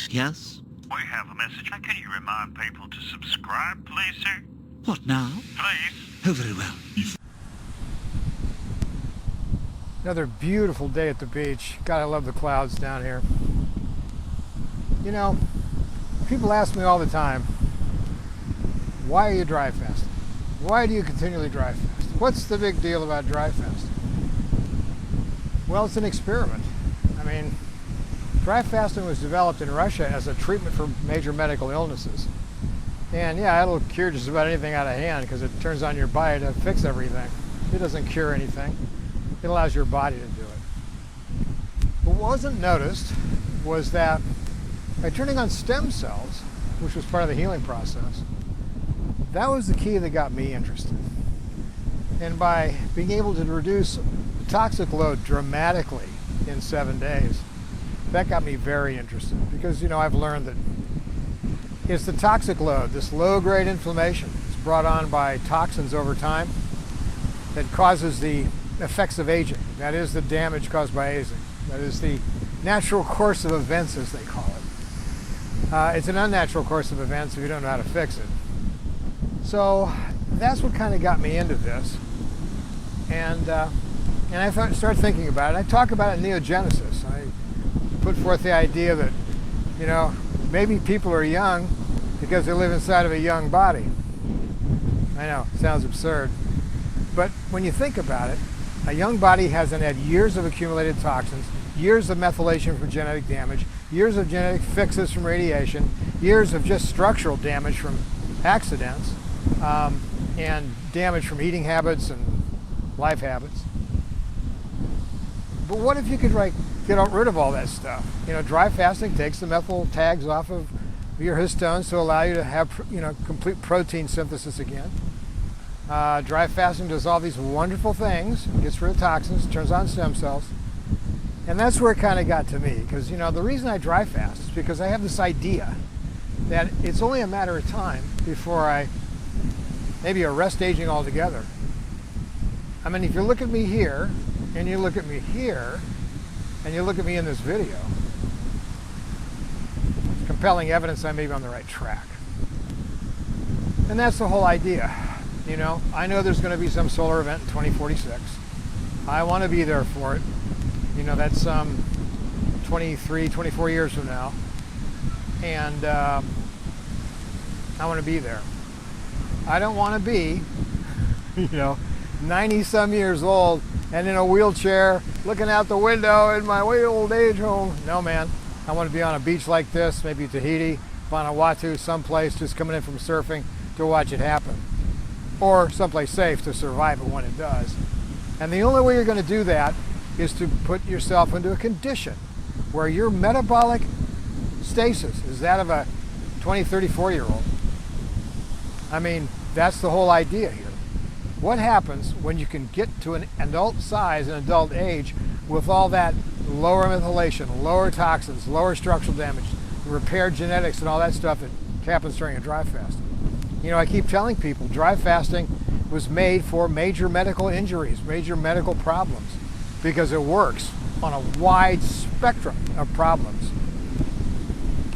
Yes? We have a message. Can you remind people to subscribe, please, sir? What now? Please. Oh, very well. Another beautiful day at the beach. God, I love the clouds down here. You know, people ask me all the time, why are you dry fasting? Why do you continually dry fast? What's the big deal about dry fasting? Well, it's an experiment. I mean, dry fasting was developed in Russia as a treatment for major medical illnesses. And yeah, it'll cure just about anything out of hand because it turns on your body to fix everything. It doesn't cure anything. It allows your body to do it. What wasn't noticed was that by turning on stem cells, which was part of the healing process, that was the key that got me interested. And by being able to reduce the toxic load dramatically in 7 days, that got me very interested because, you know, I've learned that it's the toxic load, this low-grade inflammation that's brought on by toxins over time that causes the effects of aging. That is the damage caused by aging. That is the natural course of events, as they call it. It's an unnatural course of events if you don't know how to fix it. So that's what kind of got me into this. And I started thinking about it. I talk about it in Neogenesis. I put forth the idea that, you know, maybe people are young because they live inside of a young body. I know, it sounds absurd. But when you think about it, a young body hasn't had years of accumulated toxins, years of methylation from genetic damage, years of genetic fixes from radiation, years of just structural damage from accidents, and damage from eating habits and life habits. But what if you could get rid of all that stuff? You know, dry fasting takes the methyl tags off of your histones to allow you to have, you know, complete protein synthesis again. Dry fasting does all these wonderful things, gets rid of toxins, turns on stem cells. And that's where it kind of got to me, because, you know, the reason I dry fast is because I have this idea that it's only a matter of time before I maybe arrest aging altogether. I mean, if you look at me here, and you look at me here, and you look at me in this video, it's compelling evidence I may be on the right track. And that's the whole idea. You know, I know there's going to be some solar event in 2046. I want to be there for it. You know, that's 23, 24 years from now. And I want to be there. I don't want to be, you know, 90 some years old and in a wheelchair looking out the window in my old age home. No, man. I want to be on a beach like this, maybe Tahiti, Vanuatu, someplace just coming in from surfing to watch it happen. Or someplace safe to survive it when it does. And the only way you're going to do that is to put yourself into a condition where your metabolic stasis is that of a 20, 30, 40-year-old. I mean, that's the whole idea here. What happens when you can get to an adult size and adult age with all that lower methylation, lower toxins, lower structural damage, repaired genetics, and all that stuff that happens during a dry fast? You know, I keep telling people dry fasting was made for major medical injuries, major medical problems, because it works on a wide spectrum of problems.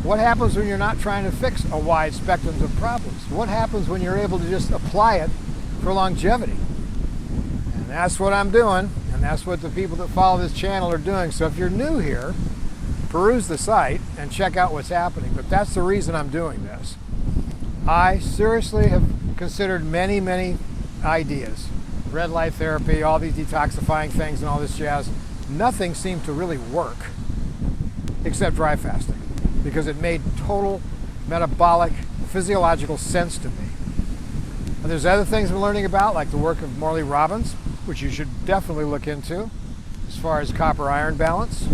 What happens when you're not trying to fix a wide spectrum of problems? What happens when you're able to just apply it for longevity? And that's what I'm doing, and that's what the people that follow this channel are doing. So if you're new here, peruse the site and check out what's happening. But that's the reason I'm doing this. I seriously have considered many, many ideas. Red light therapy, all these detoxifying things and all this jazz. Nothing seemed to really work except dry fasting because it made total metabolic, physiological sense to me. And there's other things I'm learning about, like the work of Morley Robbins, which you should definitely look into as far as copper-iron balance.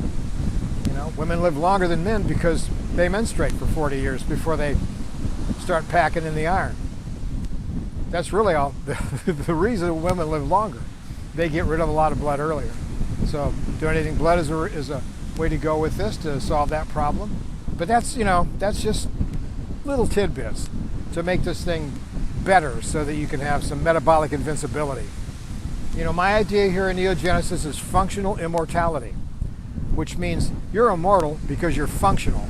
You know, women live longer than men because they menstruate for 40 years before they start packing in the iron. That's really all the reason women live longer. They get rid of a lot of blood earlier. So donating blood is a way to go with this to solve that problem. But that's, you know, that's just little tidbits to make this thing better so that you can have some metabolic invincibility. You know, my idea here in Neogenesis is functional immortality, which means you're immortal because you're functional.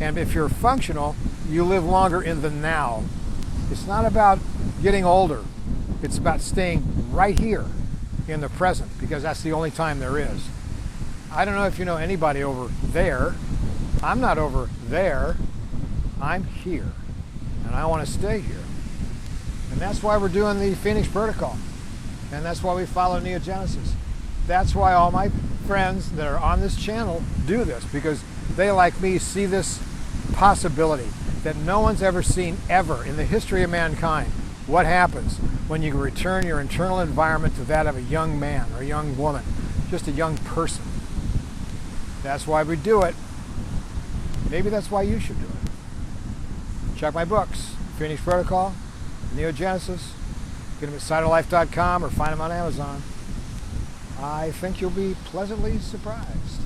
And if you're functional, you live longer in the now. It's not about getting older. It's about staying right here in the present, because that's the only time there is. I don't know if you know anybody over there. I'm not over there. I'm here. And I want to stay here. And that's why we're doing the Phoenix Protocol. And that's why we follow Neogenesis. That's why all my friends that are on this channel do this, because they, like me, see this possibility that no one's ever seen ever in the history of mankind. What happens when you return your internal environment to that of a young man or a young woman, just a young person? That's why we do it. Maybe that's why you should do it. Check my books, Phoenix Protocol, Neogenesis. Get them at siteoflife.com or find them on Amazon. I think you'll be pleasantly surprised.